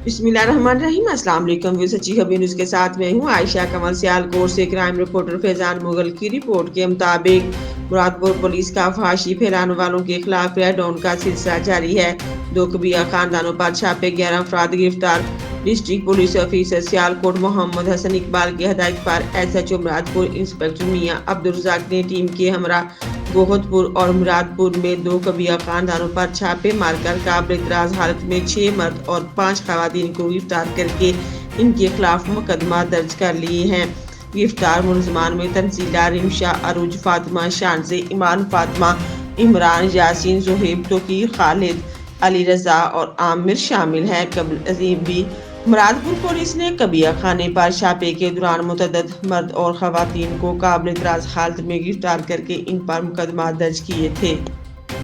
बिस्मिल्लाहिर्रहमानिर्रहीम। अस्सलाम वालेकुम। सच्ची खबरें न्यूज़ के साथ मैं हूँ आयशा कमल। सियालकोट से क्राइम रिपोर्टर फैजान मुगल की रिपोर्ट के मुताबिक मुरादपुर पुलिस का फहाशी फैलाने वालों के खिलाफ क्रैकडाउन का सिलसिला जारी है। दो कबीला खानदानों पर छापे, 11 अफराद गिरफ्तार। District police officer Sialkot Muhammad Hassan Iqbal की हदायत पर SHO मुरादपुर इंस्पेक्टर मियां अब्दुल रज़ाक ने टीम के हमरा गोहतपुर और मुरादपुर में दो कबीला खानदानों पर छापे मारकर काबिल-ए-इतराज़ हालत में 6 मर्द और 5 खवातीन को गिरफ्तार करके इनके खिलाफ मुकदमा दर्ज कर लिए हैं। गिरफ्तार मुलजमान में तहसीलदार रिमशा, अरूज, फातिमा, शानज़े, ईमान, फातिमा, इमरान, यासीन, ज़ुहैब, तौकीर, खालिद, अली रज़ा और आमिर शामिल हैं। कबल अजीम भी मुरादपुर पुलिस ने कबीला खाने पर छापे के दौरान मुतअद्दिद मर्द और खवातीन को काबिल-ए-इतराज़ हालत में गिरफ्तार करके इन पर मुकदमा दर्ज किए थे।